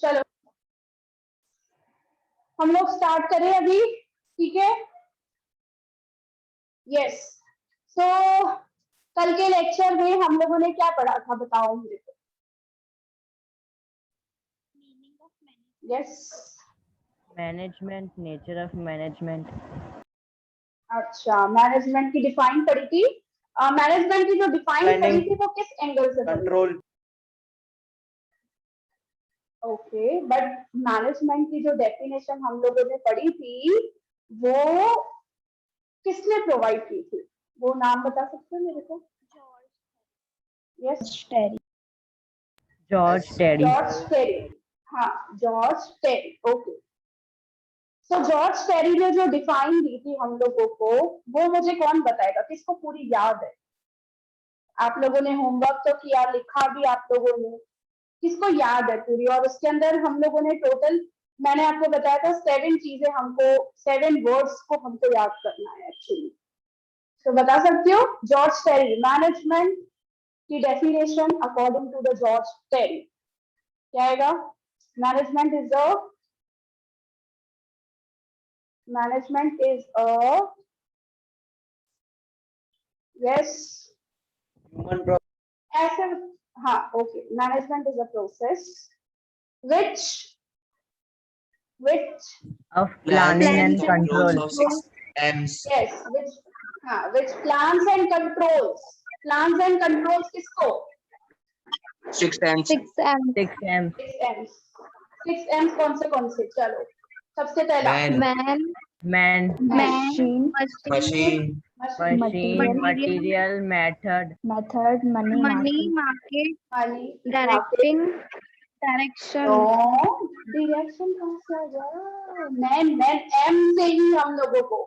चलो हम लोग स्टार्ट करें अभी, ठीक है? यस। सो कल के लेक्चर में हम लोगों ने क्या पढ़ा था, बताओ मुझे को। Yes, management, nature of management. अच्छा, मैनेजमेंट की डिफाइन पढ़ी थी। मैनेजमेंट की जो डिफाइन पढ़ी थी वो किस एंगल से कंट्रोल? ओके, बट मैनेजमेंट की जो डेफिनेशन हम लोगों ने पढ़ी थी वो किसने प्रोवाइड की थी? वो नाम बता सकते हो मेरे को? यस, टेरी। जॉर्ज टेरी। जॉर्ज टेरी, हाँ, जॉर्ज टेरी। ओके, सो जॉर्ज टेरी ने जो डिफाइन दी थी हम लोगों को, वो मुझे कौन बताएगा, किसको पूरी याद है? आप लोगों ने होमवर्क तो किया, लिखा भी आप लोगों ने, किसको याद है पूरी? और उसके अंदर हम लोगों ने टोटल, मैंने आपको बताया था 7 चीजें हमको, 7 वर्ड्स को हमको याद करना है एक्चुअली। तो बता सकते हो जॉर्ज टेरी मैनेजमेंट की definition according to the George Terry क्या आएगा? Management is a yes human ऐसे, हाँ, okay, management is a process which of planning and control. of 6 M's. yes which plans and controls किसको? 6 M's. 6 M. 6 M's कौन से? चलो सबसे पहला Man, machine, Machine. material, method, money, market, directing, direction. Direction कहाँ से आ गया? मैन एम से ही हम लोगों को,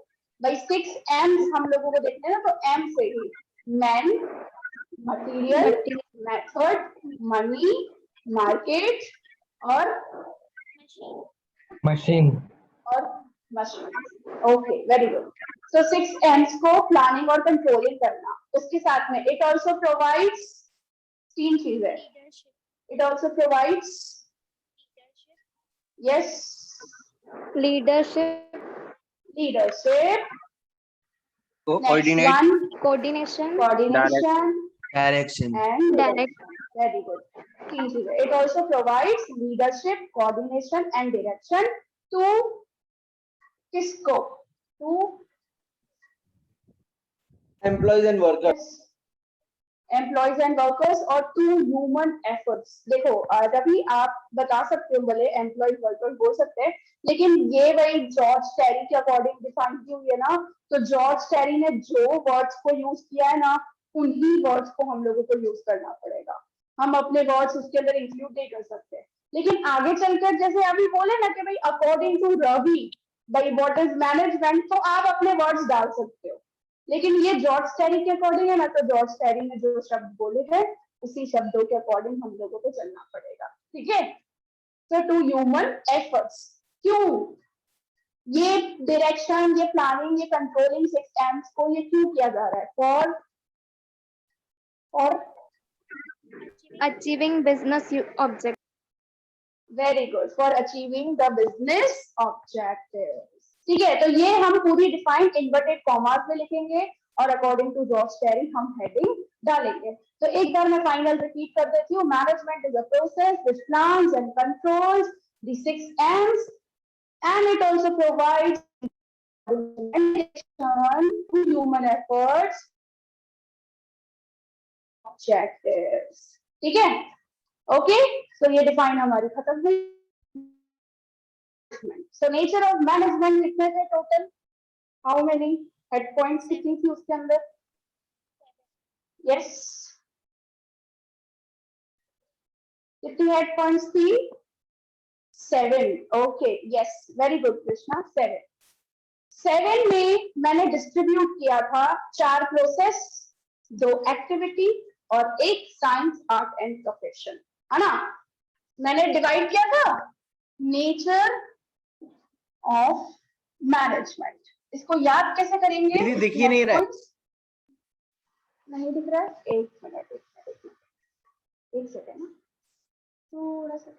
भाई 6 एम्स हम लोगों को देखते हैं ना, तो एम से ही man, material, method, money, market और Machine. Okay, very good. So 6 Ms को प्लानिंग और कंट्रोलिंग करना, उसके साथ में इट ऑल्सो प्रोवाइड्स 3 चीजें। It also provides yes Leadership, Coordinate. coordination, Direction. and direct. very good. 3 चीजें। it also provides leadership, coordination and direction to किसको? to Employees and workers. Employees and workers और to human efforts. देखो रवि, आप बता सकते हो, भले एम्प्लॉयज वर्कर्स बोल सकते हैं, लेकिन ये वही जॉर्ज टेरी के अकॉर्डिंग डिफाइन की हुई है ना, तो जॉर्ज टेरी ने जो वर्ड्स को यूज किया है ना, उन्हीं वर्ड्स को हम लोगों को यूज करना पड़ेगा। हम अपने वर्ड्स उसके अंदर इंक्लूड नहीं कर सकते, लेकिन आगे चलकर जैसे अभी बोले ना कि भाई अकॉर्डिंग टू रवि, भाई व्हाट इज मैनेजमेंट, तो आप अपने वर्ड्स डाल सकते हो, लेकिन ये जॉर्ज टेरी के अकॉर्डिंग है ना, तो जॉर्ज टेरी ने जो शब्द बोले हैं उसी शब्दों के अकॉर्डिंग हम लोगों को चलना पड़ेगा, ठीक है? तो टू ह्यूमन एफर्ट्स, क्यों ये डायरेक्शन, ये प्लानिंग, ये कंट्रोलिंग 6 एम्स को ये क्यों किया जा रहा है? For Achieving business object. Very good, for achieving the business objective, ठीक है? तो ये हम पूरी डिफाइन इन्वर्टेड कॉमास में लिखेंगे और अकॉर्डिंग टू जॉर्ज टेरी हम हेडिंग डालेंगे। तो एक बार मैं फाइनल रिपीट कर देती हूँ। Management is a process which plans and controls the 6 M's and it also provides to human efforts objectives, ठीक है? ओके, तो ये डिफाइन हमारी खत्म हुई। So nature of management लिखने थे total how many head points लिखी थी उसके अंदर? Yes, कितनी head points थी? 7. Okay, yes, very good Krishna, 7 में मैंने डिस्ट्रीब्यूट किया था 4 प्रोसेस, 2 एक्टिविटी और 1 साइंस, आर्ट एंड प्रोफेशन, है ना? मैंने डिवाइड किया था नेचर ऑफ मैनेजमेंट। इसको याद कैसे करेंगे? दीदी दिख ही नहीं रहा है। नहीं दिख रहा है, एक मिनट, एक सेकेंड, थोड़ा सा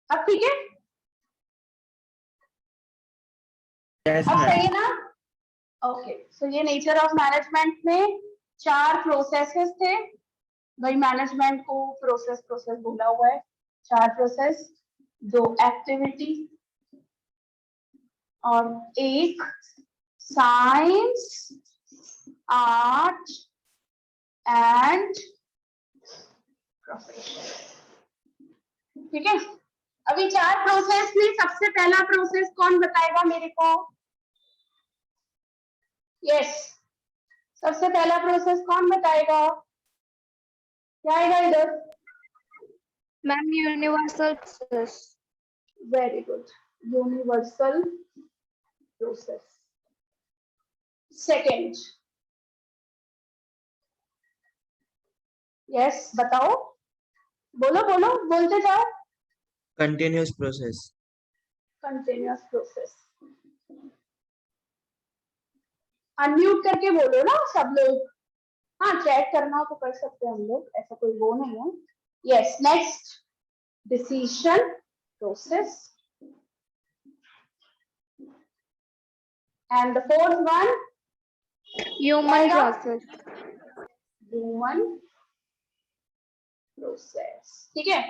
अब ठीक है, Yes, अब ma'am. सही है ना? ओके, सो ये नेचर ऑफ मैनेजमेंट में 4 प्रोसेसेस थे भाई। मैनेजमेंट को प्रोसेस प्रोसेस बोला हुआ है, 4 प्रोसेस, 2 एक्टिविटी और 1 साइंस, आर्ट एंड प्रोफेशन। ठीक है, अभी 4 प्रोसेस में सबसे पहला प्रोसेस कौन बताएगा मेरे को? यस, सबसे पहला प्रोसेस कौन बताएगा? क्या आएगा इधर? Ma'am universal process. Very good, universal process. Second, yes बताओ, बोलो बोलो, बोलते जाओ। Continuous process. Continuous process. Unmute करके बोलो ना सब लोग। हाँ, चैट करना तो कर सकते हैं हम लोग, ऐसा कोई वो नहीं है। Yes, next, decision process. And the fourth one, human process. Human process. ठीक है,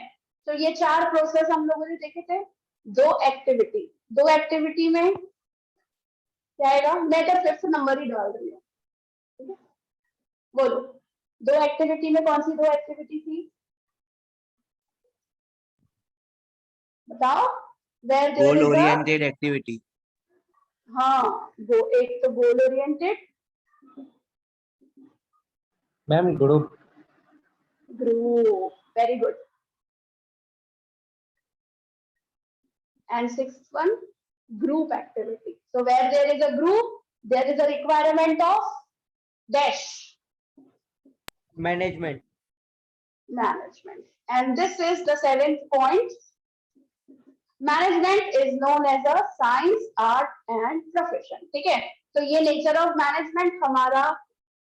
तो ये 4 प्रोसेस हम लोगों ने देखे थे। 2 एक्टिविटी में क्या आएगा? मैं तो 5th नंबर ही डाल रही हूँ। ठीक है, बोलो 2 एक्टिविटी में कौन सी 2 एक्टिविटी थी? बताओ। Where there Goal is oriented activity. हाँ, वो एक तो goal oriented, Ma'am, group. Group, very good. And 6th one, group activity. So where there is a group, there is a requirement of dash Management. management. And this is the 7th point. Management is known as a science, art and profession. ठीक है, तो ये nature of management हमारा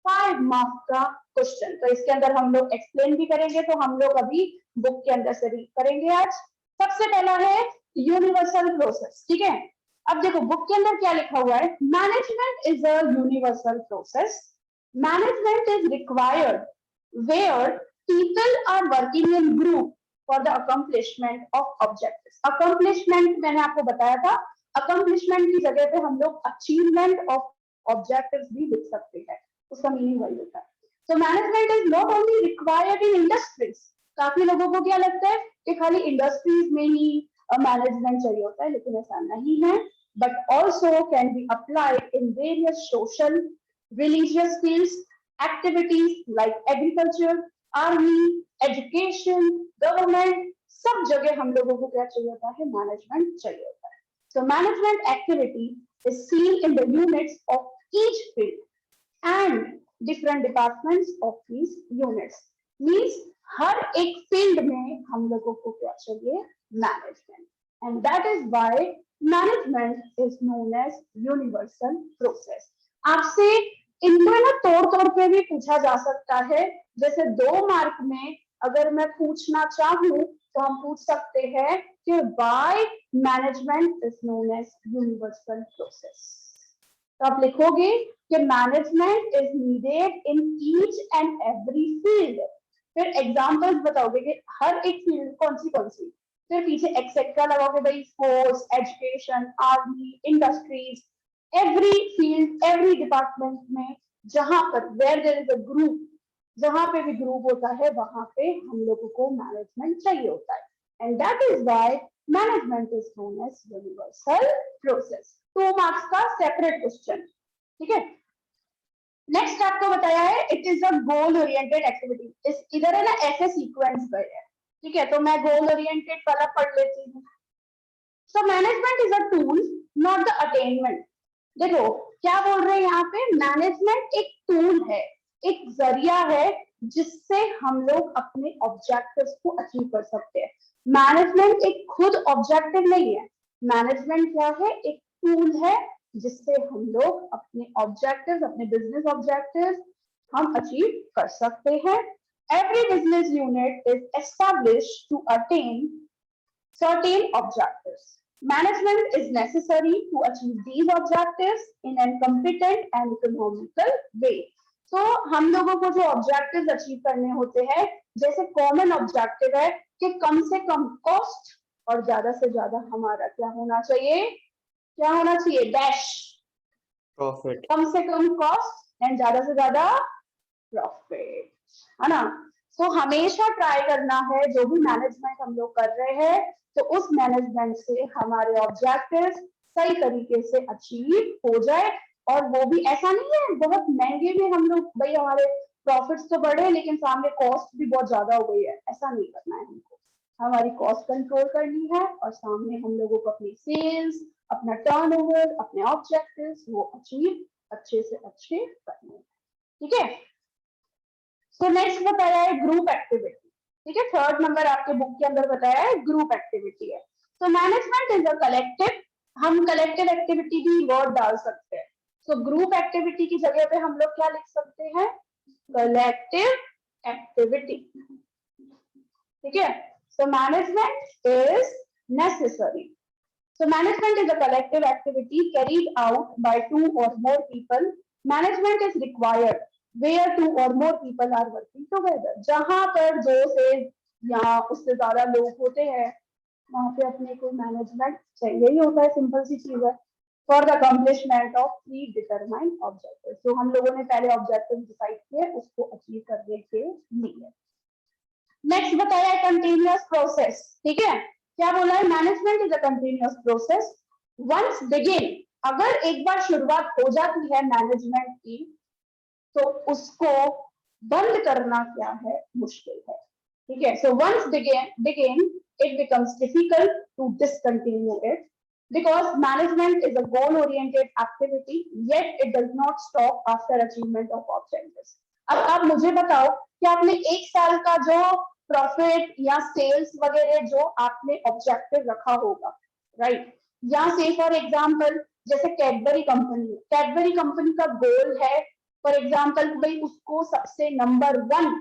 5 marks का question. तो इसके अंदर हम लोग एक्सप्लेन भी करेंगे, तो हम लोग अभी बुक के अंदर से रीड करेंगे आज। सबसे पहला है यूनिवर्सल प्रोसेस। ठीक है, अब देखो बुक के अंदर क्या लिखा हुआ है? Management is a universal process. Management is required where people are working in group for the accomplishment of objectives. Accomplishment मैंने आपको बताया था, accomplishment की जगह पे हम लोग achievement of objectives भी लिख सकते हैं, उसका मीनिंग वही होता है। So management is not only required in industries. काफी लोगों को क्या लगता है कि खाली इंडस्ट्रीज में ही मैनेजमेंट चाहिए होता है, लेकिन ऐसा नहीं है, but also can be applied in various social, religious fields, activities like agriculture, army, education, government, सब जगह हम लोगों को क्या चाहिए होता है? मैनेजमेंट चाहिए होता है। So management activity is seen in the units of each field and different departments of these units. Means हर एक फील्ड में हम लोगों को क्या चाहिए? Management. And that is why management is known as universal process. आपसे इनको ना तोड़ तोड़ के भी पूछा जा सकता है। जैसे 2 मार्क में अगर मैं पूछना चाहूँ तो हम पूछ सकते हैं कि why management is known as universal process. तो आप लिखोगे कि management is needed in each and every field. फिर एग्जांपल्स बताओगे कि हर एक फील्ड कौन सी, फिर पीछे एक्सेट्रा लगाओगे भाई, sports, education, army, industries, every field, every department में जहां पर where there is a group, जहां पे भी ग्रुप होता है वहां पे हम लोगों को मैनेजमेंट चाहिए होता है। And that is why management is known as universal process. 2 marks का सेपरेट क्वेश्चन। ठीक है, नेक्स्ट आपको बताया है it is a goal oriented activity. इस इधर है ना ऐसे सीक्वेंस गए हैं। ठीक है, तो मैं गोल ओरिएंटेड वाला पढ़ लेती हूँ। सो management is a tool not the attainment. देखो क्या बोल रहे हैं यहाँ पे? मैनेजमेंट एक टूल है, एक जरिया है जिससे हम लोग अपने ऑब्जेक्टिव्स को अचीव कर सकते हैं। मैनेजमेंट एक खुद ऑब्जेक्टिव नहीं है। मैनेजमेंट क्या है? एक टूल है जिससे हम लोग अपने ऑब्जेक्टिव्स, अपने बिजनेस ऑब्जेक्टिव्स हम अचीव कर सकते हैं। Every business unit is established to attain certain objectives. Management is necessary to achieve these objectives in a competent and economical way. So हम लोगों को जो ऑब्जेक्टिव्स अचीव करने होते हैं, जैसे कॉमन ऑब्जेक्टिव है कि कम से कम कॉस्ट और ज्यादा से ज्यादा हमारा क्या होना चाहिए, क्या होना चाहिए, डैश, Profit. कम से कम कॉस्ट एंड ज्यादा से ज्यादा प्रॉफिट, है ना। तो हमेशा ट्राई करना है, जो भी मैनेजमेंट हम लोग कर रहे हैं, तो उस मैनेजमेंट से हमारे ऑब्जेक्टिव्स सही तरीके से अचीव हो जाए, और वो भी ऐसा नहीं है बहुत महंगे में हम लोग, भाई हमारे प्रॉफिट्स तो बढ़े लेकिन सामने कॉस्ट भी बहुत ज्यादा हो गई है, ऐसा नहीं करना है हमको। हमारी कॉस्ट कंट्रोल करनी है और सामने हम लोगों को अपनी सेल्स, अपना टर्नओवर, अपने ऑब्जेक्टिव्स वो अचीव अच्छे से अच्छे करने हैं, ठीक है। सो नेक्स्ट बताया है ग्रुप एक्टिविटी, ठीक है, थर्ड नंबर आपके बुक के अंदर बताया है ग्रुप एक्टिविटी है। तो मैनेजमेंट इज अ कलेक्टिव, हम कलेक्टिव एक्टिविटी भी वर्ड डाल सकते हैं। सो ग्रुप एक्टिविटी की जगह पे हम लोग क्या लिख सकते हैं, कलेक्टिव एक्टिविटी, ठीक है। So management is necessary, so management is a collective activity carried out by 2 or more people. Management is required where 2 or more people are working together. जहां पर 2 से या उससे ज्यादा लोग होते हैं, वहां पे अपने को मैनेजमेंट चाहिए ही होता है, सिंपल सी चीज है। For the accomplishment of pre determined objective, तो हम लोगों ने पहले ऑब्जेक्टिव डिसाइड किए, उसको अचीव करने के लिए। नेक्स्ट बताया है कंटिन्यूअस प्रोसेस, ठीक है। क्या बोला है, management is a continuous process once begin, अगर एक बार शुरुआत हो जाती है मैनेजमेंट की, तो उसको बंद करना क्या है, मुश्किल है, ठीक है। So once begin it becomes difficult to discontinue it because management is a goal oriented activity, yet it does not stop after achievement of objectives. अब आप मुझे बताओ कि आपने एक साल का जो प्रॉफिट या सेल्स वगैरह जो आपने ऑब्जेक्टिव रखा होगा, राइट, या से फॉर एग्जांपल जैसे कैडबरी कंपनी, कैडबरी कंपनी का गोल है फॉर एग्जांपल भाई उसको सबसे नंबर 1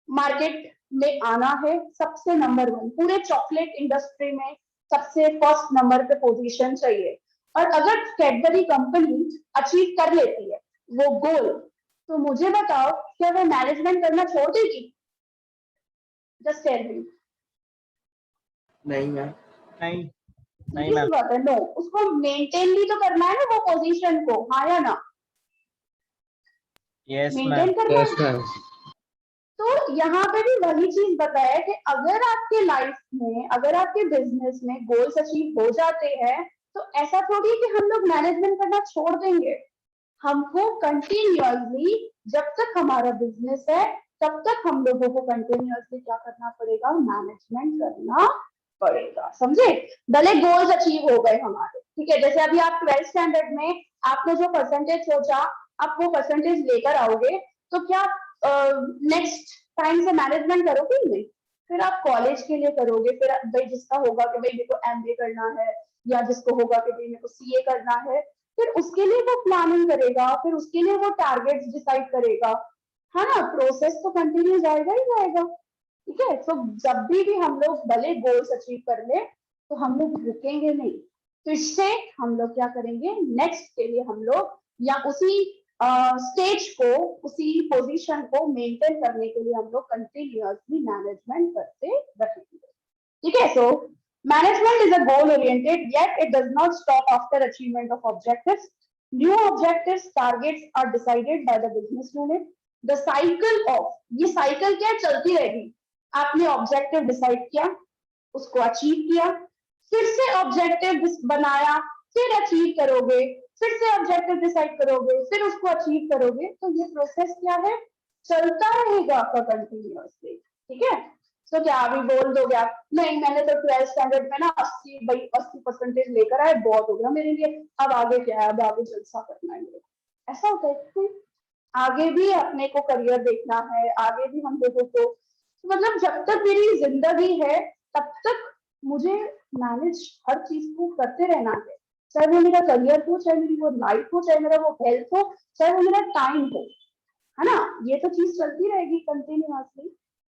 मार्केट में आना है, सबसे नंबर 1 पूरे चॉकलेट इंडस्ट्री में सबसे फर्स्ट नंबर पे पोजीशन चाहिए, और अगर कैडबरी कंपनी अचीव कर लेती है वो गोल, तो मुझे बताओ क्या वो मैनेजमेंट करना छोड़ देगी, जस्ट टेल मी। नहीं मैम, नहीं नहीं किस मैम, बात है, नो, उसको मेंटेन भी तो करना है ना वो पोजीशन को, हाँ या ना, यस मैम, मेंटेन करना yes है। मैम, तो यहाँ पे भी वही चीज बताया कि अगर आपके लाइफ में, अगर आपके बिजनेस में गोल्स अचीव हो जाते हैं, तो ऐसा थोड़ी कि हम लोग मैनेजमेंट करना छोड़ देंगे, हमको कंटिन्यूअसली जब तक हमारा बिजनेस है तब तक हम लोगों को कंटिन्यूअसली क्या करना पड़ेगा, मैनेजमेंट करना पड़ेगा, समझे। भले गोल्स अचीव हो गए हमारे, ठीक है, जैसे अभी आप 12th स्टैंडर्ड में आपने जो परसेंटेज सोचा, आप वो परसेंटेज लेकर आओगे, तो क्या नेक्स्ट टाइम से मैनेजमेंट करोगे ही नहीं, फिर आप कॉलेज के लिए करोगे, फिर भाई जिसका होगा कि भाई मेरे को एमबीए करना है, या जिसको होगा कि भाई मेरे को सीए करना है, फिर उसके लिए वो प्लानिंग करेगा, फिर उसके लिए वो टारगेट्स डिसाइड करेगा, है ना, प्रोसेस तो कंटिन्यू जाएगा ही जाएगा, ठीक है। तो जब भी हम लोग भले गोल्स अचीव कर ले, तो हम लोग रुकेंगे नहीं, तो इससे हम लोग क्या करेंगे, नेक्स्ट के लिए हम लोग या उसी स्टेज को, उसी पोजीशन को मेंटेन करने के लिए हम लोग कंटिन्यूअसली मैनेजमेंट करते रहेंगे, ठीक है। So management is a goal oriented, yet it does not stop after achievement of objectives, new objectives targets are decided by the business unit, the cycle of, ये साइकिल क्या चलती रहेगी, आपने ऑब्जेक्टिव डिसाइड किया, उसको अचीव किया, फिर से ऑब्जेक्टिव बनाया, फिर अचीव करोगे, फिर से ऑब्जेक्टिव डिसाइड करोगे, फिर उसको अचीव करोगे, तो ये प्रोसेस क्या है, चलता रहेगा आपका कंटिन्यूअसली, ठीक है। तो क्या अभी बोल दोगे आप, नहीं मैंने तो 12th स्टैंडर्ड में ना 80% लेकर आए, बहुत हो गया मेरे लिए, अब आगे क्या है, अब आगे जलसा करना है मेरे को, ऐसा होता है। आगे भी अपने को करियर देखना है, आगे भी हम लोगों को, मतलब जब तक मेरी जिंदगी है तब तक मुझे मैनेज हर चीज को करते रहना है, चाहे वो मेरा करियर हो, चाहे मेरी वो लाइफ हो, चाहे मेरा वो हेल्थ हो, चाहे वो मेरा टाइम हो, है ना, ये तो चीज चलती रहेगी continuously.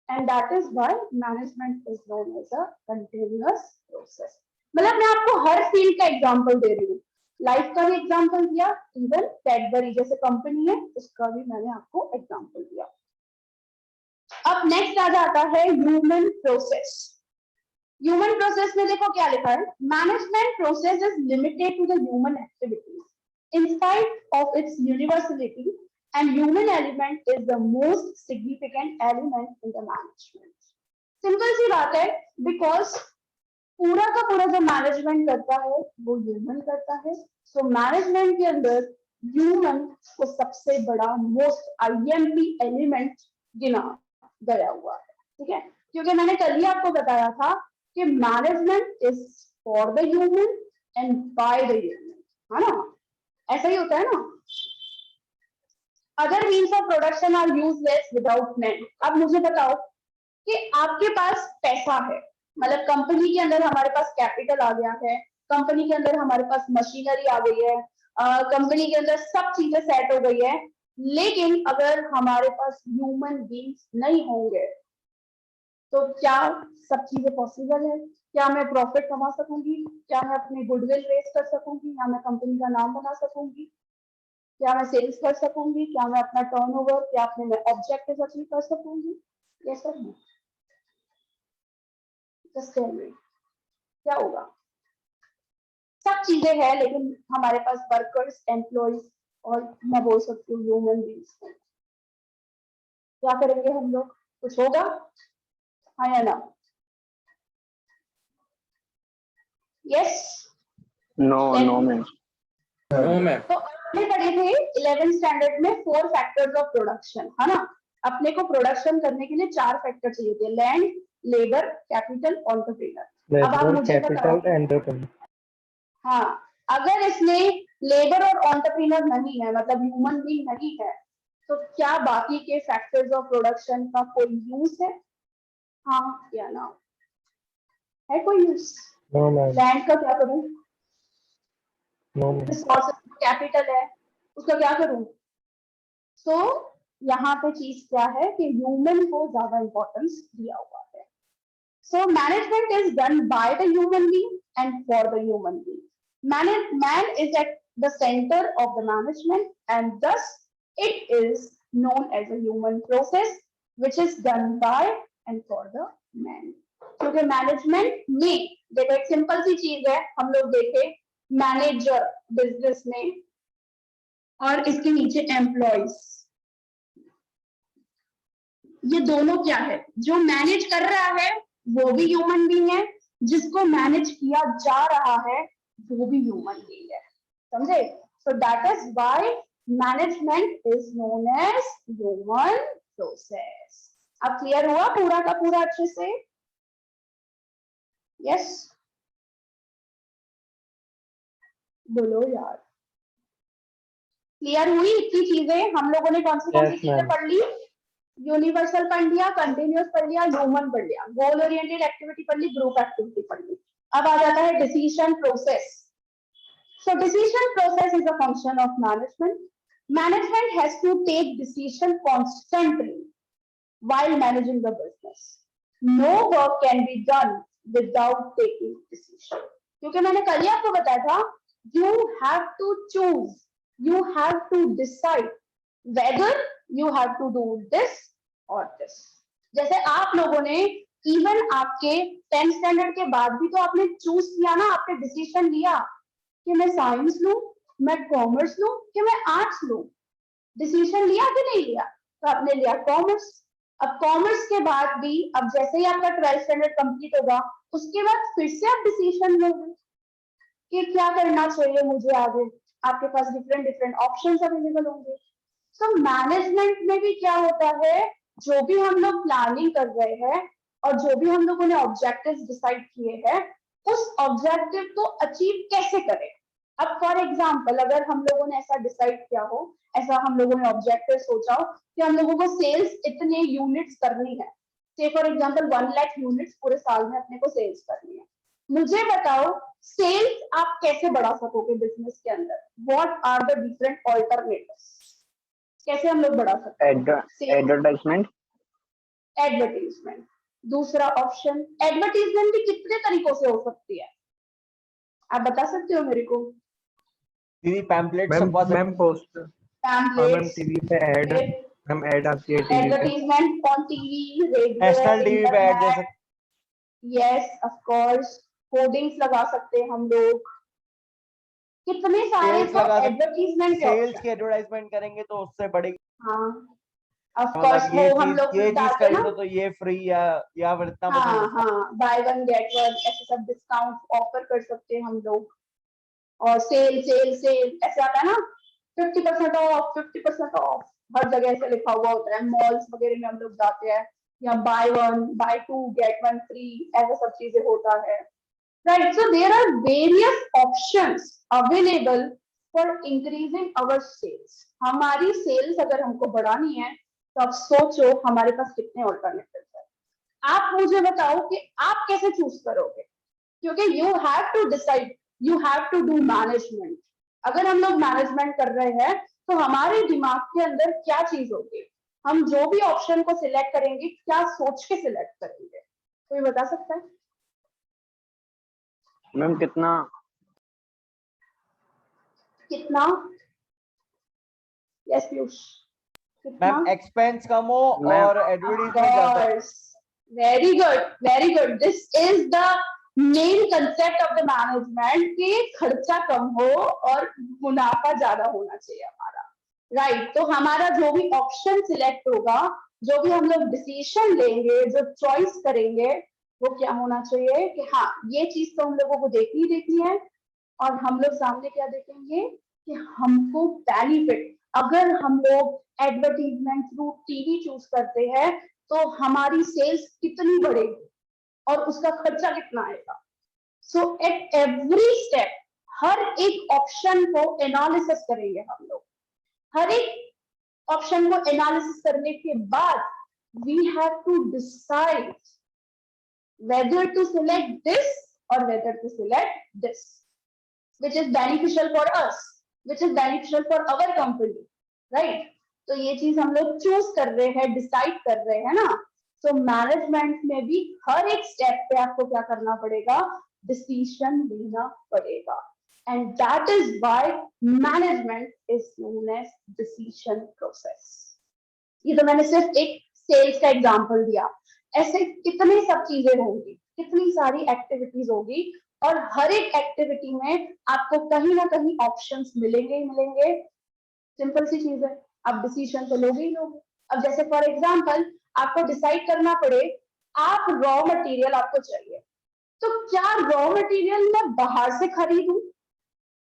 and that is why management is known as a continuous process. मतलब मैं आपको हर फील्ड का एग्जांपल दे रही हूँ, लाइफ का भी एग्जांपल दिया, इवन कैडबरी जैसे कंपनी है उसका भी मैंने आपको एग्जांपल दिया. अब नेक्स्ट आ जाता है ह्यूमन प्रोसेस. ह्यूमन प्रोसेस में देखो क्या लिखा है, management process is limited to the human activities in spite of its universality and human element is the most significant element in the management. Simple सी बात है, because पूरा का पूरा जो मैनेजमेंट करता है वो ह्यूमन करता है. सो मैनेजमेंट के अंदर ह्यूमन को सबसे बड़ा मोस्ट आईएमपी एलिमेंट गिना गया हुआ है. ठीक है, क्योंकि मैंने कल ही आपको बताया था कि management is for the human and by the human, है ना, ऐसा ही होता है ना. Other means of production are useless without men. अब मुझे बताओ कि आपके पास पैसा है, मतलब कंपनी के अंदर हमारे पास कैपिटल आ गया है, कंपनी के अंदर हमारे पास मशीनरी आ गई है, कंपनी के अंदर सब चीजें सेट हो गई है, लेकिन अगर हमारे पास ह्यूमन बीइंग्स नहीं होंगे तो क्या सब चीजें पॉसिबल है? क्या मैं प्रॉफिट कमा सकूंगी? क्या मैं अपनी गुडविल रेज कर सकूंगी? क्या मैं कंपनी का नाम बना सकूंगी? क्या मैं सेल्स कर सकूंगी? क्या मैं अपना टर्नओवर, क्या अपने मैं ऑब्जेक्टिव अचीव कर सकूंगी? ये सब नहीं. जस्ट टेल मी क्या होगा? सब चीजें हैं लेकिन हमारे पास वर्कर्स, एम्प्लॉइज और मैं बोल सकती हूँ ह्यूमन बीइंग्स हैं. क्या करेंगे हम लोग? कुछ होगा? हाँ या ना? Yes? No ma'am. No ma'am. तो हमने पढ़े थे 11th स्टैंडर्ड में 4 फैक्टर्स ऑफ प्रोडक्शन, है ना. अपने को प्रोडक्शन करने के लिए 4 फैक्टर चाहिए थे, लैंड, लेबर, कैपिटल, एंटरप्रेन्योर. अब आप मुझे बताओ, हाँ, अगर इसमें लेबर और एंटरप्रेन्योर नहीं है, मतलब ह्यूमन बीइंग नहीं है, तो क्या बाकी के फैक्टर्स ऑफ प्रोडक्शन का कोई यूज है? हाँ या ना? है कोई यूज? लैंड का क्या करूं? रिसोर्सेज, कैपिटल है, उसका क्या करूं? सो यहाँ पे चीज क्या है कि ह्यूमन को ज्यादा इंपॉर्टेंस दिया हुआ है. So management is done by the human being and for the human being. Man is at the center of the management and thus it is known as a human process which is done by and for the man. क्योंकि management में देखो एक simple सी चीज है, हम लोग देखे manager business में और इसके नीचे एम्प्लॉइज, ये दोनों क्या है? जो मैनेज कर रहा है वो भी ह्यूमन बीइंग है, जिसको मैनेज किया जा रहा है वो भी ह्यूमन बीइंग है. समझे? So that is why management is known as human process. अब क्लियर हुआ पूरा का पूरा अच्छे से? यस? बोलो यार, क्लियर हुई इतनी चीजें? हम लोगों ने कौन सी चीजें पढ़ ली? यूनिवर्सल पढ़ लिया, कंटिन्यूअस पढ़ लिया, ह्यूमन पढ़ लिया, गोल ओरिएंटेड एक्टिविटी पढ़ ली, ग्रुप एक्टिविटी पढ़ ली. अब आ जाता है decision process. So decision process is a function of management. Management has to take decision constantly while managing the business. No work can be done without taking decision. क्योंकि मैंने कल ही आपको बताया था, you have to choose, you have to decide whether you have to do this और this. जैसे आप लोगों ने इवन आपके 10th स्टैंडर्ड के बाद भी तो आपने चूज किया ना, आपने डिसीजन लिया कि मैं साइंस लूं, मैं कॉमर्स लूं कि मैं आर्ट्स लूं. डिसीजन लिया कि नहीं लिया? तो आपने लिया कॉमर्स. अब कॉमर्स के बाद भी, अब जैसे ही आपका 12th स्टैंडर्ड कंप्लीट होगा उसके बाद फिर से आप डिसीजन लोगे कि क्या करना चाहिए मुझे आगे. आपके पास डिफरेंट ऑप्शंस अवेलेबल होंगे. सो मैनेजमेंट में भी क्या होता है, जो भी हम लोग प्लानिंग कर रहे हैं और जो भी हम लोगों ने ऑब्जेक्टिव्स डिसाइड किए हैं, उस ऑब्जेक्टिव को अचीव कैसे करें. अब फॉर एग्जांपल अगर हम लोगों ने ऐसा डिसाइड किया हो, ऐसा हम लोगों ने ऑब्जेक्टिव सोचा हो कि हम लोगों को सेल्स इतने यूनिट्स करनी है, से फॉर एग्जांपल 1 लाख यूनिट्स पूरे साल में अपने को सेल्स करनी है. मुझे बताओ सेल्स आप कैसे बढ़ा सकोगे बिजनेस के अंदर? What are the different alternatives? कैसे हम लोग बढ़ा सकते हैं? एडवर्टाइजमेंट. एडवर्टीजमेंट। दूसरा ऑप्शन, एडवर्टीजमेंट भी कितने तरीकों से हो सकती है, आप बता सकते हो मेरे को? टीवी पैम्पलेट मैम छपवा मैम पोस्टर, हाँ मैम पैम्पलेट्स, टीवी पे ऐड, मैम ऐड आती है टीवी पे। Advertisement on TV, radio, national TV पे ऐड दे इंटरनेट, सकते। यस ऑफ कोर्स, होर्डिंग्स लगा सकते हैं हम लोग, कितने सारे सेल्स तो लगा सकते, एडवर्टीजमेंट के सेल्स ऑप्शन। की एडवर्टाइजमेंट करेंगे तो उससे बढ़ेगी, हाँ ऑफ कोर्स, मतलब वो हम लोग ये चीज डालते हैं ना, खरीदो तो ये फ्री या फिर इतना हाँ परसेंट। हाँ, बाय वन गेट वन, ऐसे सब डिस्काउंट ऑफर कर सकते हैं हम लोग। और सेल सेल सेल ऐसे आता है ना, 50% ऑफ, 50% ऑफ, हर जगह ऐसे लिखा हुआ होता है, मॉल्स वगैरह में हम लोग जाते हैं, या buy one buy two get one free, ऐसा सब चीजें होता है, right? So there are various options available for increasing our sales. हमारी सेल्स अगर हमको बढ़ानी है तो आप सोचो हमारे पास कितने ऑल्टरनेटिव्स है। आप मुझे बताओ कि आप कैसे चूज करोगे, क्योंकि you have to decide, you have to do management. अगर हम लोग मैनेजमेंट कर रहे हैं तो हमारे दिमाग के अंदर क्या चीज होगी, हम जो भी ऑप्शन को सिलेक्ट करेंगे क्या सोच के सिलेक्ट करेंगे, कोई बता सकता है? मैम कितना कितना? यस पीयूष, कितना? मैम एक्सपेंस कम हो मैम और एडवर्टीजमेंट ज्यादा। Very good, very good, this is the main concept of the management कि खर्चा कम हो और मुनाफा ज्यादा होना चाहिए हमारा, राइट? तो हमारा जो भी ऑप्शन सिलेक्ट होगा, जो भी हम लोग डिसीजन लेंगे, जो चॉइस करेंगे, वो क्या होना चाहिए कि हाँ ये चीज तो हम लोगों को देखनी है, और हम लोग सामने क्या देखेंगे कि हमको बेनिफिट, अगर हम लोग एडवर्टीजमेंट थ्रू टीवी चूज करते हैं तो हमारी सेल्स कितनी बढ़ेगी और उसका खर्चा कितना आएगा। सो एट एवरी स्टेप, हर एक ऑप्शन को एनालिसिस करेंगे हम लोग, हर एक ऑप्शन को एनालिसिस करने के बाद we have to decide whether to select this or whether to select this, which is beneficial for us, which is beneficial for our company, right? तो ये चीज हम लोग चूज कर रहे हैं, डिसाइड कर रहे हैं ना। तो मैनेजमेंट में भी हर एक स्टेप पे आपको क्या करना पड़ेगा, डिसीजन लेना पड़ेगा, and that is why management is known as decision process. ये तो मैंने सिर्फ एक सेल्स का एग्जांपल दिया, ऐसे कितनी सब चीजें होंगी, कितनी सारी एक्टिविटीज होगी, और हर एक एक्टिविटी में आपको कहीं ना कहीं ऑप्शंस मिलेंगे ही मिलेंगे। सिंपल सी चीज है, आप डिसीजन तो लोगे ही लोगे। अब जैसे फॉर एग्जांपल आपको डिसाइड करना पड़े, आप रॉ मटेरियल आपको चाहिए, तो क्या रॉ मटेरियल मैं बाहर से खरीदूं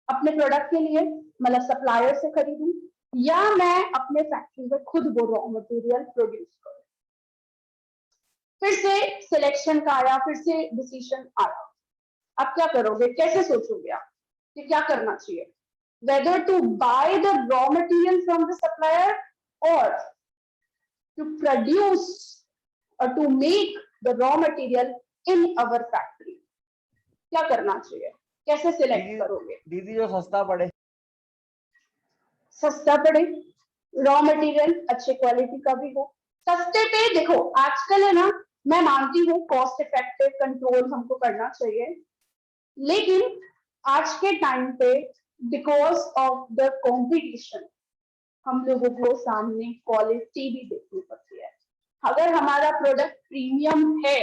अपने प्रोडक्ट के लिए, मतलब सप्लायर से खरीदूं, या मैं अपने फैक्ट्री में खुद वो रॉ मटेरियल प्रोड्यूस करूं? फिर से सिलेक्शन का आया, फिर से डिसीजन आया, आप क्या करोगे, कैसे सोचोगे आप कि क्या करना चाहिए, whether to buy the raw material from the supplier or to produce or to make the raw material in our factory, क्या करना चाहिए, कैसे सिलेक्ट करोगे? दीदी जो सस्ता पड़े, सस्ता पड़े, रॉ मटेरियल अच्छे क्वालिटी का भी हो, सस्ते पे। देखो आजकल है ना, मैं मानती हूँ कॉस्ट इफेक्टिव कंट्रोल हमको करना चाहिए, लेकिन आज के टाइम पे बिकॉज ऑफ द कंपटीशन हम लोगों को सामने क्वालिटी भी देखनी पड़ती है। अगर हमारा प्रोडक्ट प्रीमियम है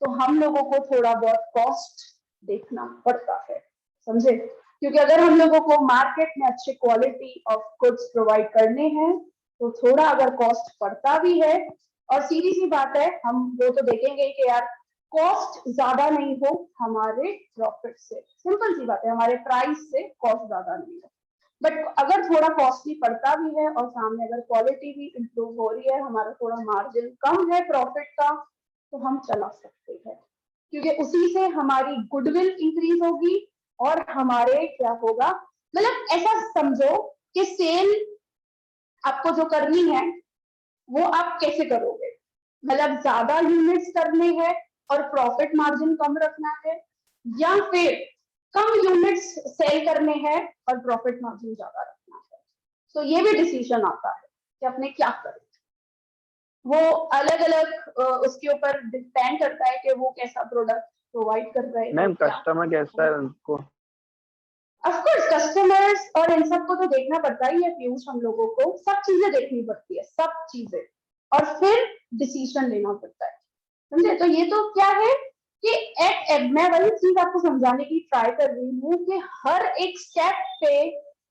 तो हम लोगों को थोड़ा बहुत कॉस्ट देखना पड़ता है, समझे? क्योंकि अगर हम लोगों को मार्केट में अच्छे क्वालिटी ऑफ गुड्स प्रोवाइड करने हैं तो थोड़ा अगर कॉस्ट पड़ता भी है, और सीधी सी बात है हम वो तो देखेंगे कि यार कॉस्ट ज्यादा नहीं हो हमारे प्रॉफिट से, सिंपल सी बात है, हमारे प्राइस से कॉस्ट ज्यादा नहीं हो। बट अगर थोड़ा कॉस्टली पड़ता भी है और सामने अगर क्वालिटी भी इंप्रूव हो रही है, हमारा थोड़ा मार्जिन कम है प्रॉफिट का, तो हम चला सकते हैं, क्योंकि उसी से हमारी गुडविल इंक्रीज होगी और हमारे क्या होगा, मतलब ऐसा समझो कि सेल आपको जो करनी है वो आप कैसे करोगे, मतलब ज्यादा यूनिट्स करने हैं और प्रॉफिट मार्जिन कम रखना है, या फिर कम यूनिट्स सेल करने हैं और प्रॉफिट मार्जिन ज्यादा रखना है। तो ये भी डिसीजन आता है कि आपने क्या करना। वो अलग अलग उसके ऊपर डिपेंड करता है कि वो कैसा प्रोडक्ट प्रोवाइड कर रहे हैं। मैम कस्टमर कैसा है उनको? ऑफ कोर्स कस्टमर्स और इन सबको तो देखना पड़ता ही है पीयूष, हम लोगों को सब चीजें देखनी पड़ती है, सब चीजें, और फिर डिसीजन लेना पड़ता है, समझे? तो ये तो क्या है कि मैं वही चीज आपको समझाने की ट्राई कर रही हूँ कि हर एक स्टेप पे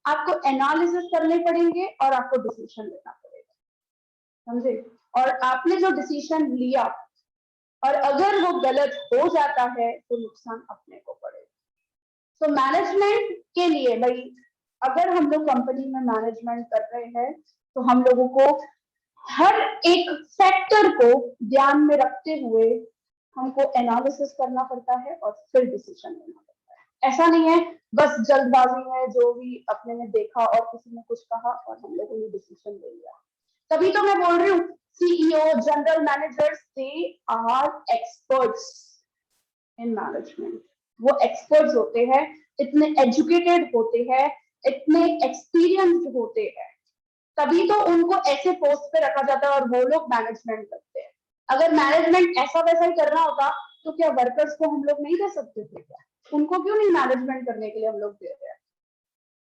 आपको एनालिसिस करने पड़ेंगे और आपको डिसीजन लेना पड़ेगा, समझे? और आपने जो डिसीजन लिया और अगर वो गलत हो जाता है तो नुकसान अपने को पड़ेगा। तो मैनेजमेंट के लिए भाई, अगर हम लोग कंपनी में मैनेजमेंट कर रहे हैं तो हम लोगों को हर एक फैक्टर को ध्यान में रखते हुए हमको एनालिसिस करना पड़ता है और फिर डिसीजन लेना पड़ता है। ऐसा नहीं है बस जल्दबाजी में जो भी अपने ने देखा और किसी ने कुछ कहा और हम लोगों ने डिसीजन ले लिया। तभी तो मैं बोल रही हूँ CEO, general managers, they are experts in management. वो एक्सपर्ट्स होते हैं, इतने एजुकेटेड होते हैं, इतने एक्सपीरियंस्ड होते हैं, तभी तो उनको ऐसे पोस्ट पे रखा जाता है और वो लोग मैनेजमेंट करते हैं। अगर मैनेजमेंट ऐसा वैसा ही करना होता तो क्या वर्कर्स को हम लोग नहीं दे सकते थे क्या? उनको क्यों नहीं मैनेजमेंट करने के लिए हम लोग दे रहे हैं?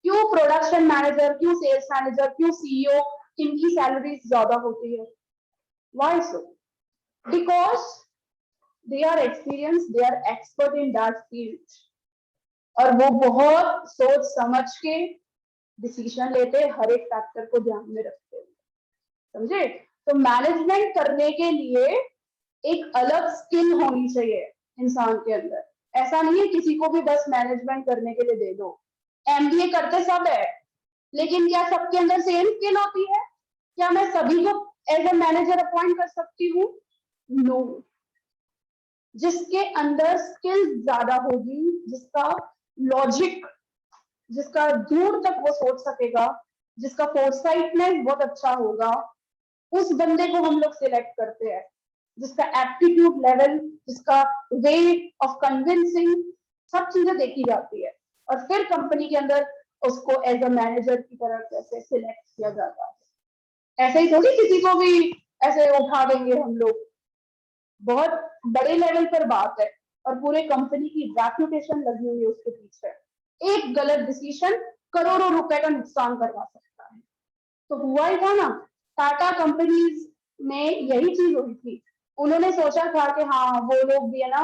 क्यों प्रोडक्शन मैनेजर, क्यों सेल्स मैनेजर, क्यों सीईओ, इनकी सैलरी ज्यादा होती है? Why so? Because they are experienced, they are expert in that field, और वो बहुत सोच समझ के डिसीजन लेते, हर एक फैक्टर को ध्यान में रखते हैं, समझे? तो मैनेजमेंट करने के लिए एक अलग स्किल होनी चाहिए इंसान के अंदर। ऐसा नहीं है किसी को भी बस मैनेजमेंट करने के लिए दे दो। एमबीए करते सब है, लेकिन क्या सबके अंदर सेम स्किल होती है? क्या मैं सभी को एज ए मैनेजर अपॉइंट कर सकती हूँ? नो। जिसके अंदर स्किल ज्यादा होगी, जिसका लॉजिक, जिसका दूर तक वो सोच सकेगा, जिसका फोरसाइटनेस बहुत अच्छा होगा, उस बंदे को हम लोग सिलेक्ट करते हैं। जिसका एप्टीट्यूड लेवल, जिसका वे ऑफ कन्विंसिंग, सब चीजें देखी जाती है और फिर कंपनी के अंदर उसको एज अ मैनेजर की तरह कैसे सिलेक्ट किया जाता है। ऐसे ही थोड़ी किसी को भी ऐसे उठा देंगे हम लोग। बहुत बड़े लेवल पर बात है और पूरे कंपनी की रेपुटेशन लगी हुई है उसके पीछे। एक गलत डिसीजन करोड़ों रुपए का नुकसान करवा सकता है। तो हुआ ही था ना, टाटा कंपनीज में यही चीज हुई थी। उन्होंने सोचा था कि हाँ वो लोग भी है ना,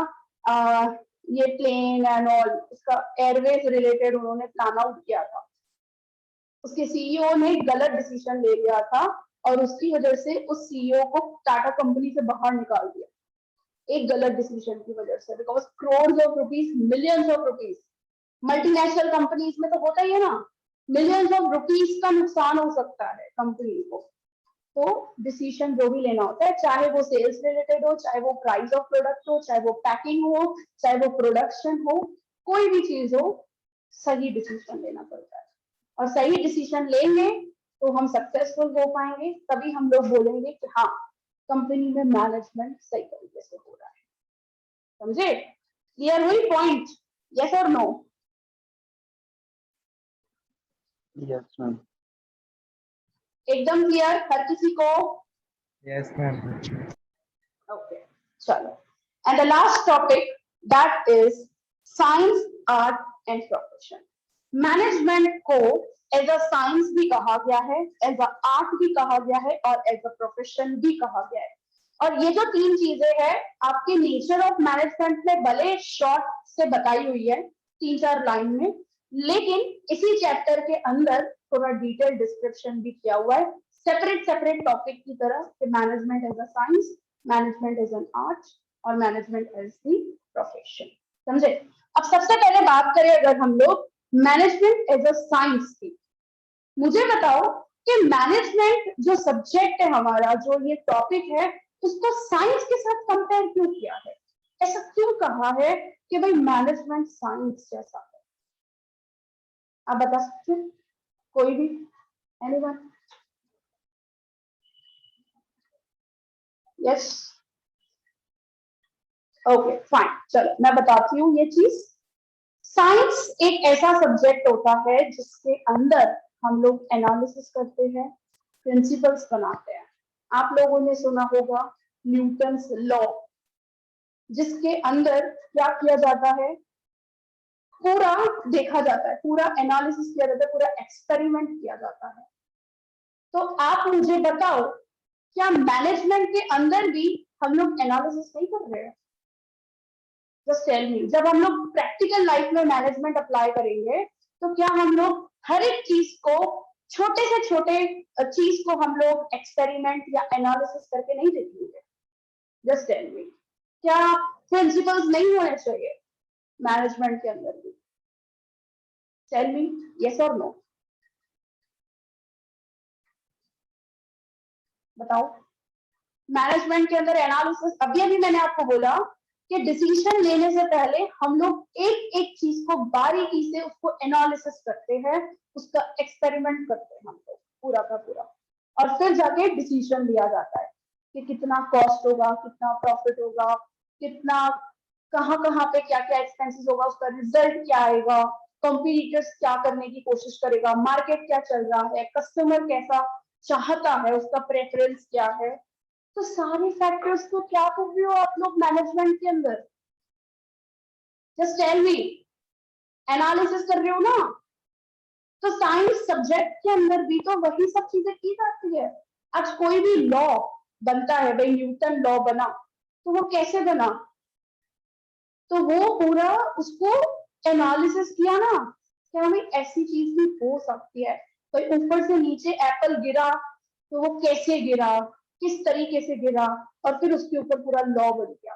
ये प्लेन एंड ऑल, इसका एयरवेज रिलेटेड उन्होंने प्लान आउट किया था। उसके सीईओ ने गलत डिसीजन ले लिया था और उसकी वजह से उस सीईओ को टाटा कंपनी से बाहर निकाल दिया, एक गलत डिसीजन की वजह से। Because crore of rupees, millions of rupees, multinational companies में तो होता ही है ना, मिलियंस ऑफ रुपीज का नुकसान हो सकता है कंपनी को। तो डिसीजन जो भी लेना होता है, चाहे वो सेल्स रिलेटेड हो, चाहे वो प्राइस ऑफ प्रोडक्ट हो, चाहे वो पैकिंग हो, चाहे वो प्रोडक्शन हो, कोई भी चीज हो, सही डिसीजन लेना पड़ता है। और सही डिसीजन लेंगे तो हम सक्सेसफुल हो पाएंगे। तभी हम लोग बोलेंगे कि हाँ कंपनी में मैनेजमेंट सही तरीके से हो रहा है। समझे? क्लियर हुई पॉइंट? यस और नो? Yes ma'am. एकदम क्लियर हर किसी को? Yes ma'am. ओके, चलो। And the last topic, that is science, art and profession. Management को एज अ साइंस भी कहा गया है, एज अ आर्ट भी कहा गया है और एज अ प्रोफेशन भी कहा गया है। और ये जो तीन चीजें हैं आपके नेचर ऑफ मैनेजमेंट में भले शॉर्ट से बताई हुई है 3-4 लाइन में, लेकिन इसी चैप्टर के अंदर थोड़ा डिटेल डिस्क्रिप्शन भी किया हुआ है सेपरेट टॉपिक की तरह कि management as a science, management as an art और मैनेजमेंट एज द प्रोफेशन। समझे? अब सबसे पहले बात करें अगर हम लोग मैनेजमेंट एज अ साइंस की, मुझे बताओ कि मैनेजमेंट जो सब्जेक्ट है हमारा, जो ये टॉपिक है, उसको साइंस के साथ कंपेयर क्यों किया है? ऐसा क्यों कहा है कि भाई मैनेजमेंट साइंस जैसा है? आप बता सकते हैं? कोई भी? एनीवन? यस? ओके फाइन, चलो मैं बताती हूँ ये चीज। साइंस एक ऐसा सब्जेक्ट होता है जिसके अंदर हम लोग एनालिसिस करते हैं, प्रिंसिपल्स बनाते हैं। आप लोगों ने सुना होगा न्यूटन्स लॉ, जिसके अंदर क्या किया जाता है, पूरा देखा जाता है, पूरा एनालिसिस किया जाता है, पूरा एक्सपेरिमेंट किया जाता है। तो आप मुझे बताओ, क्या मैनेजमेंट के अंदर भी हम लोग एनालिसिस नहीं कर रहे हैं? जस्ट टेल मी, जब हम लोग प्रैक्टिकल लाइफ में मैनेजमेंट अप्लाई करेंगे तो क्या हम लोग हर एक चीज को, छोटे से छोटे चीज को हम लोग एक्सपेरिमेंट या एनालिसिस करके नहीं देखेंगे? जस्ट टेल मी, क्या प्रिंसिपल्स नहीं होने चाहिए मैनेजमेंट के अंदर भी? टेल मी, यस और नो, बताओ। मैनेजमेंट के अंदर एनालिसिस, अभी अभी मैंने आपको बोला कि डिसीजन लेने से पहले हम लोग एक एक चीज को बारीकी से उसको एनालिसिस करते हैं, उसका एक्सपेरिमेंट करते हैं हम लोग पूरा का पूरा, और फिर जाके डिसीजन लिया जाता है कि कितना कॉस्ट होगा, कितना प्रॉफिट होगा, कितना कहाँ कहाँ पे क्या क्या एक्सपेंसेस होगा, उसका रिजल्ट क्या आएगा, कॉम्पिटिटर्स क्या करने की कोशिश करेगा, मार्केट क्या चल रहा है, कस्टमर कैसा चाहता है, उसका प्रेफरेंस क्या है। तो सारे फैक्टर्स को क्या कर रहे हो आप लोग मैनेजमेंट के अंदर? जस्ट टेल मी, एनालिसिस कर रहे हो ना? तो साइंस सब्जेक्ट के अंदर भी तो वही सब चीजें की जाती है। आज कोई भी लॉ बनता है, भाई न्यूटन लॉ बना, तो वो कैसे बना? तो वो पूरा उसको एनालिसिस किया ना, क्या भाई ऐसी चीज भी हो सकती है, भाई ऊपर से नीचे एप्पल गिरा तो वो कैसे गिरा, किस तरीके से गिरा, और फिर उसके ऊपर पूरा लॉ बन गया।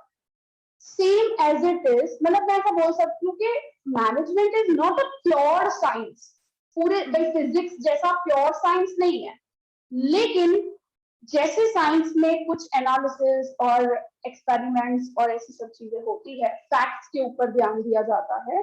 सेम एज इट इज, मतलब मैं ऐसा बोल सकती हूँ कि management is not a pure science, पूरे भाई फिजिक्स जैसा प्योर साइंस नहीं है, लेकिन जैसे साइंस में कुछ एनालिसिस और एक्सपेरिमेंट्स और ऐसी सब चीजें होती है, फैक्ट्स के ऊपर ध्यान दिया जाता है,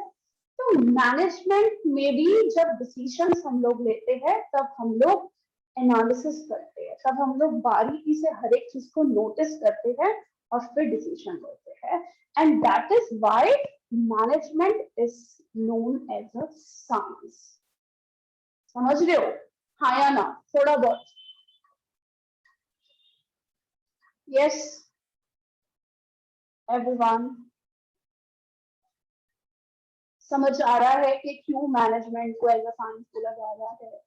तो मैनेजमेंट में भी जब डिसीजंस हम लोग लेते हैं तब हम लोग एनालिसिस करते हैं, तब हम लोग बारीकी से हर एक चीज को नोटिस करते हैं और फिर डिसीजन लेते हैं, and that is why management is known as a science. समझ रहे हो? हाँ या ना? थोड़ा बहुत? यस एवरीवन, समझ आ रहा है कि क्यों मैनेजमेंट को एज अ साइंस बोला जा रहा है?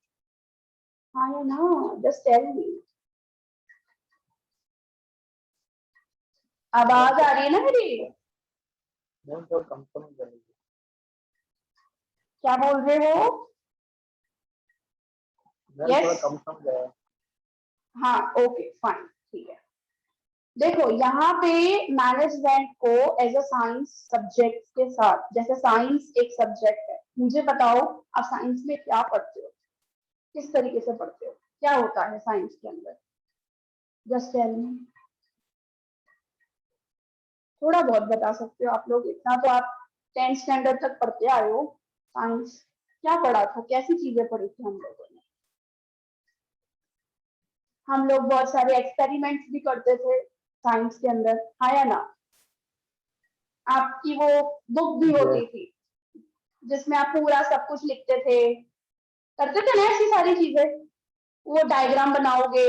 हाँ या ना? Just tell me. आवाज आ रही है ना मेरी? मैम थोड़ा कम करेंगे। क्या बोल रहे हो? Ma'am Yes. थोड़ा कम जाए। हाँ, ओके फाइन, ठीक है। देखो यहाँ पे मैनेजमेंट को एज अ साइंस सब्जेक्ट के साथ, जैसे साइंस एक सब्जेक्ट है, मुझे बताओ आप साइंस में क्या पढ़ते हो, किस तरीके से पढ़ते हो, क्या होता है साइंस के अंदर? जस्ट टेल मी, थोड़ा बहुत बता सकते हो आप लोग, इतना तो आप 10th स्टैंडर्ड तक पढ़ते आए हो साइंस, क्या पढ़ा था, कैसी चीजें पढ़ी थी हम लोगों ने? हम लोग बहुत सारे एक्सपेरिमेंट्स भी करते थे साइंस के अंदर, हाँ या ना? आपकी वो बुक भी होती थी जिसमें आप पूरा सब कुछ लिखते थे, करते थे ना ऐसी सारी चीजें, वो डायग्राम बनाओगे,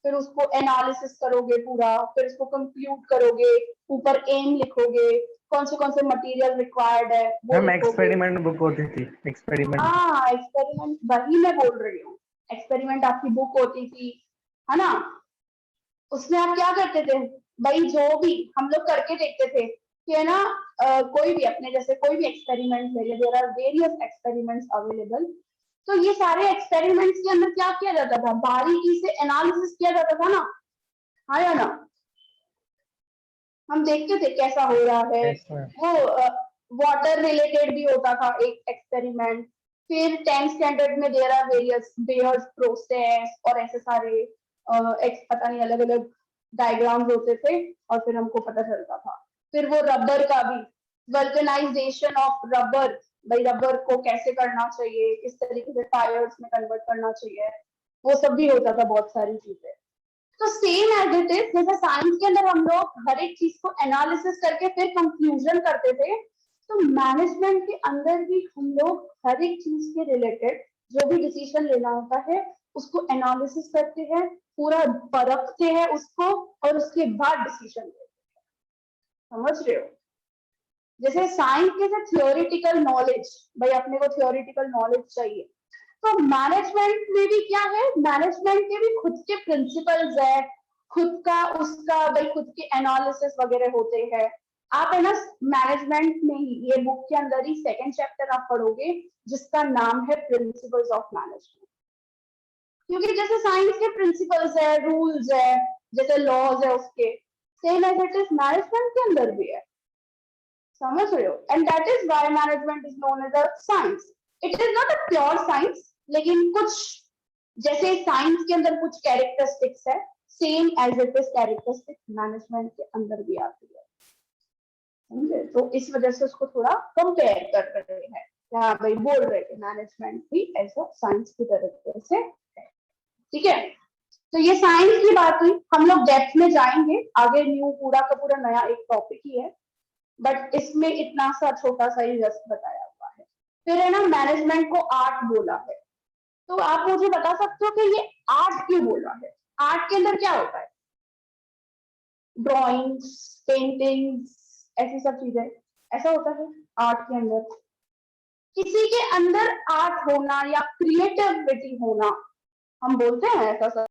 फिर उसको एनालिसिस करोगे पूरा, फिर उसको कंक्लूड करोगे, ऊपर एम लिखोगे, कौन से मटेरियल रिक्वायर्ड है वो मैम लिखोगे। एक्सपेरिमेंट बुक होती थी, एक्सपेरिमेंट। हाँ, एक्सपेरिमेंट, वही मैं बोल रही हूँ, एक्सपेरिमेंट आपकी बुक होती थी, है ना? उसमें आप क्या करते थे भाई, जो भी हम लोग करके देखते थे कि है ना, कोई भी अपने जैसे कोई भी एक्सपेरिमेंट ले ले, there are various experiments available, तो ये सारे एक्सपेरिमेंट्स के अंदर क्या किया जाता था, बारीकी से एनालिसिस किया जाता था ना, हाँ या ना? हम देखते थे कैसा हो रहा है। Yes, ma'am. वो वाटर रिलेटेड भी होता था एक एक्सपेरिमेंट, फिर 10th स्टैंडर्ड में देयर आर वेरियस बेयर्स प्रोसेस और ऐसे सारे पता नहीं अलग अलग डायग्राम्स होते थे, और फिर हमको पता चलता था। फिर वो रबर का भी, वल्कनाइजेशन ऑफ रबर, भाई रबर को कैसे करना चाहिए, किस तरीके से टायर्स में कन्वर्ट करना चाहिए, वो सब भी होता था, बहुत सारी चीजें। तो सेम एज इट इज, जैसे साइंस के अंदर हम लोग हर एक चीज को एनालिसिस करके फिर कंक्लूजन करते थे, तो मैनेजमेंट के अंदर भी हम लोग हर एक चीज के रिलेटेड जो भी डिसीजन लेना होता है उसको एनालिसिस करते हैं, पूरा परखते हैं उसको और उसके बाद डिसीजन लेते हैं। समझ रहे हो? जैसे साइंस के से थियोरिटिकल नॉलेज, भाई अपने को थियोरिटिकल नॉलेज चाहिए, तो मैनेजमेंट में भी क्या है, मैनेजमेंट के भी खुद के प्रिंसिपल्स है, खुद का उसका भाई खुद के एनालिसिस वगैरह होते हैं। आप है ना मैनेजमेंट में ही ये बुक के अंदर ही सेकंड चैप्टर आप पढ़ोगे जिसका नाम है प्रिंसिपल्स ऑफ मैनेजमेंट। क्योंकि जैसे साइंस के प्रिंसिपल्स है, रूल्स है, जैसे लॉज है, उसके same as it is management के अंदर भी है। समझ रहे हो? And that is why management is known as a science. It is not a pure science, लेकिन कुछ जैसे साइंस के अंदर कुछ कैरेक्टरिस्टिक्स है, same as it is characteristic management के अंदर भी आती है। समझे? तो इस वजह से उसको थोड़ा कंपेयर कर रहे हैं, हाँ भाई बोल रहे थे मैनेजमेंट भी ऐसा साइंस की तरह से है। ठीक है, तो ये साइंस की बात हुई। हम लोग डेप्थ में जाएंगे आगे, न्यू पूरा का पूरा नया एक टॉपिक ही है, बट इसमें इतना सा छोटा सा ही जस्ट बताया हुआ है। फिर है ना मैनेजमेंट को आर्ट बोला है, तो आप मुझे बता सकते हो कि ये आर्ट क्यों बोला है? आर्ट के अंदर क्या होता है? ड्राइंग्स, पेंटिंग्स, ऐसी सब चीजें, ऐसा होता है आर्ट के अंदर। किसी के अंदर आर्ट होना या क्रिएटिविटी होना, हम बोलते हैं ऐसा सब